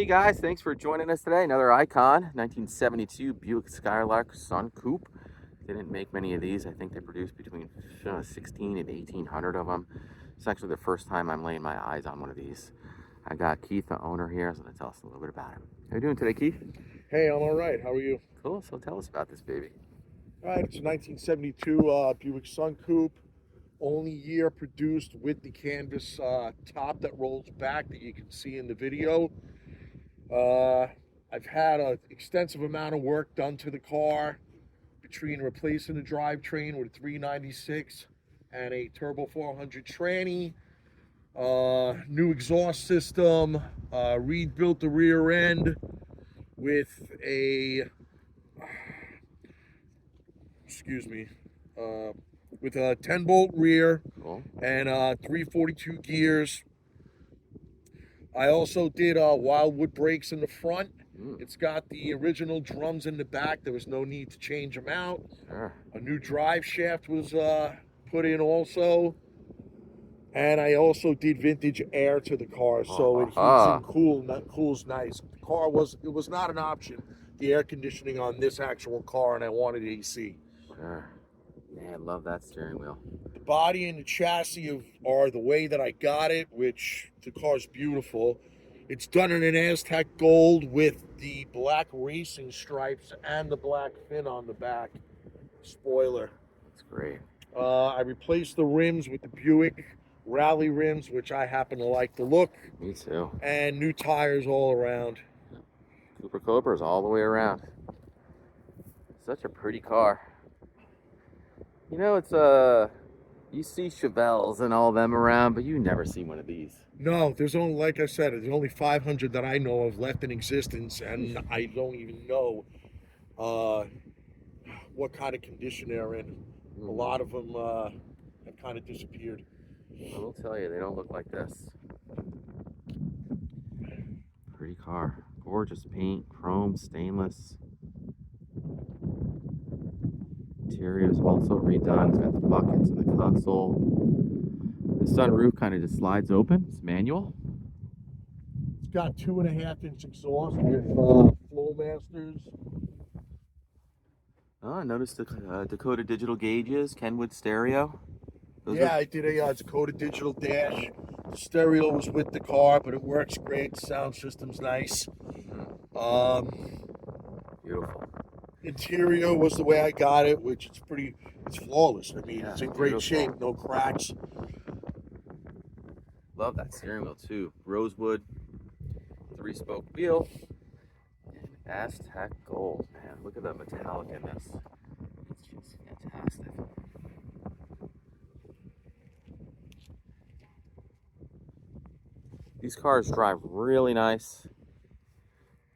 Hey guys, thanks for joining us today. Another icon, 1972 Buick Skylark Sun Coupe. They didn't make many of these. I think they produced between 16 and 1,800 of them. It's actually the first time I'm laying my eyes on one of these. I got Keith, the owner here, so going to tell us a little bit about him. How you doing today, Keith? Hey, I'm all right. How are you? Cool. So tell us about this baby. All right, it's a 1972 Buick Sun Coupe. Only year produced with the canvas top that rolls back that you can see in the video. I've had an extensive amount of work done to the car between replacing the drivetrain with a 396 and a turbo 400 tranny, new exhaust system, rebuilt the rear end with a with a 10-bolt rear and 342 gears. I also did wildwood brakes in the front. It's got the original drums in the back. There was no need to change them out. Sure. A new drive shaft was put in also. And I also did vintage air to the car, so it heats and cools nice. The car was not an option, the air conditioning on this actual car, and I wanted AC. Sure. Yeah, I love that steering wheel. The body and the chassis are the way that I got it, which the car's beautiful. It's done in an Aztec gold with the black racing stripes and the black fin on the back spoiler. That's great. I replaced the rims with the Buick Rally rims, which I happen to like the look. Me too. And new tires all around. Cooper Cobras all the way around. Such a pretty car. You know, it's you see Chevelles and all them around, but you never see one of these. No, there's only, like I said, there's only 500 that I know of left in existence, and I don't even know what kind of condition they're in. A lot of them have kind of disappeared. I will tell you, they don't look like this. Pretty car. Gorgeous paint, chrome, stainless. Interior is also redone. It's got the buckets and the console. The sunroof kind of just slides open. It's manual. It's got 2.5-inch exhaust with Flowmasters. Oh, I noticed the Dakota digital gauges, Kenwood stereo. I did a Dakota digital dash. The stereo was with the car, but it works great. The sound system's nice. Beautiful. Interior was the way I got it, which it's flawless. I mean, it's in great shape, no cracks. Love that steering wheel too. Rosewood, 3-spoke wheel, and Aztec gold. Man, look at the metallic in this. It's just fantastic. These cars drive really nice,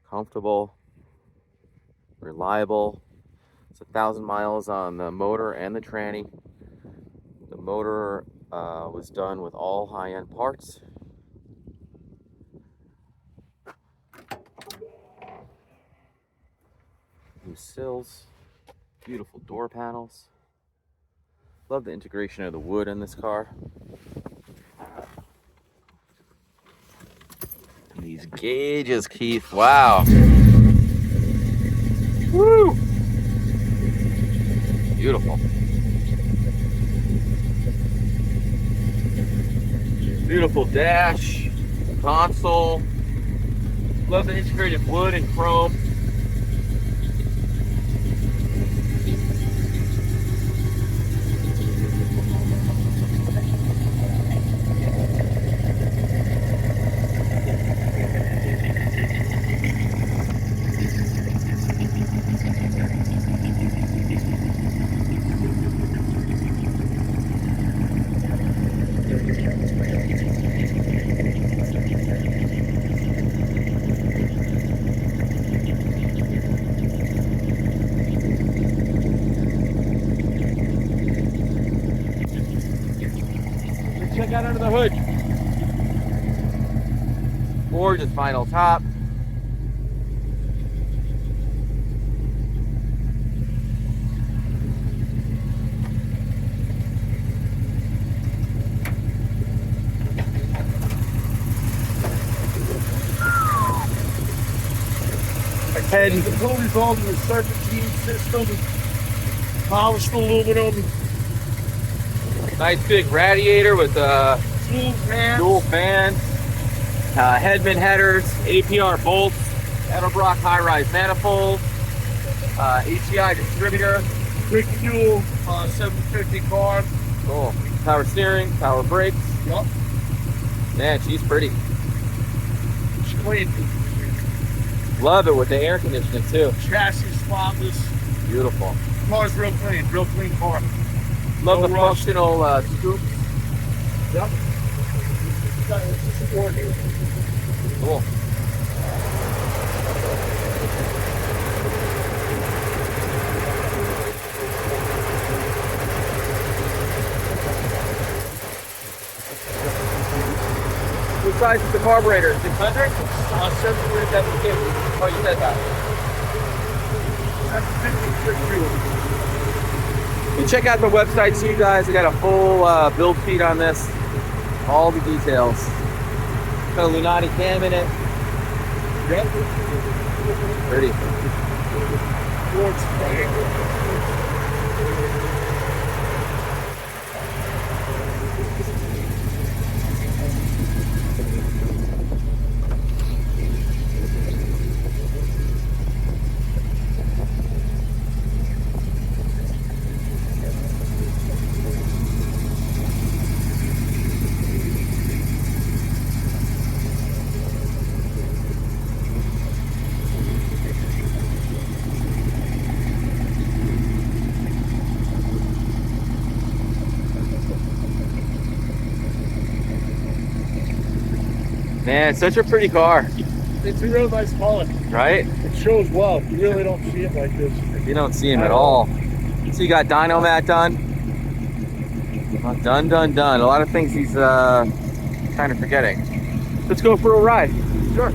comfortable, reliable. It's 1,000 miles on the motor and the tranny. The motor was done with all high-end parts. New sills, beautiful door panels. Love the integration of the wood in this car. And these gauges, Keith, wow. Woo! Beautiful. Beautiful dash, console. Love the integrated wood and chrome. Check out under the hood. Gorgeous vinyl top. head. You can pull these all in the serpentine system. Polished aluminum. Nice big radiator with Dual fans. dual fan. Headman headers, APR bolts, Edelbrock high-rise manifold, HCI distributor. Quick fuel 750 carb. Cool. Power steering, power brakes. Yup. Man, she's pretty. It's clean. Love it with the air conditioning too. Chassis spotless. Beautiful. Car's real clean car. Love No the rust. functional scoop. Yep. Cool. What size is the carburetor? 600? 750. 750. Oh, you said that. 750 quick fuel. You check out the website, so you guys, I got a full build feed on this. All the details. Got a Lunati cam in it. Yep. Pretty. Ford spray. Man, it's such a pretty car, It's a real nice color. right? It shows well. You really don't see it like this. You don't see him at all. So you got dyno mat done. Well, done. A lot of things he's kind of forgetting. Let's go for a ride. Sure.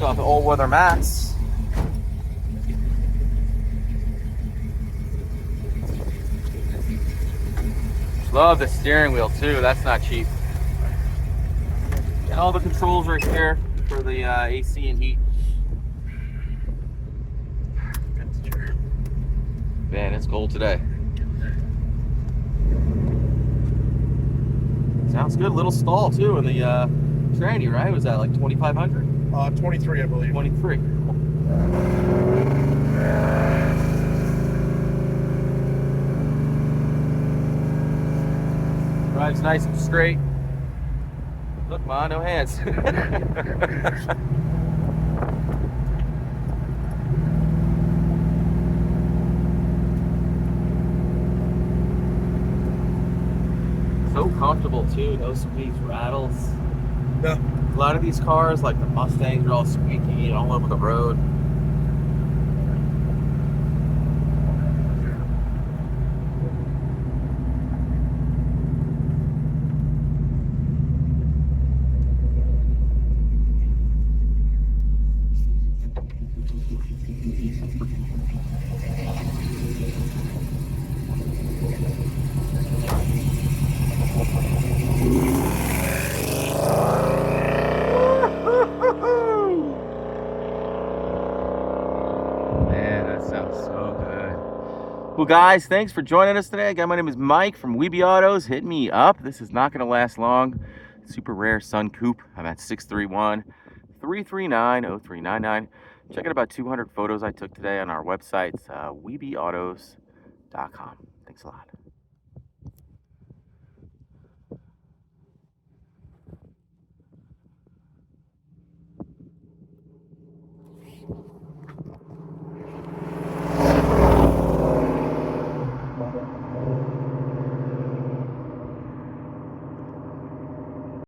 Got the all weather mats. Love the steering wheel too. That's not cheap. And all the controls right here for the AC and heat. Man, it's cold today. Sounds good. Little stall too in the tranny, right? Was that like 2,500? 23, I believe. 23. Drives nice and straight. Look, Ma, no hands. So comfortable too, no squeaks, rattles. No. A lot of these cars, like the Mustangs, are all squeaky and all over the road. Well, guys, thanks for joining us today. Again, my name is Mike from Weeby Autos. Hit me up. This is not going to last long. Super rare Sun Coupe. I'm at 631-339-0399. Check out about 200 photos I took today on our website, weebyautos.com. Thanks a lot.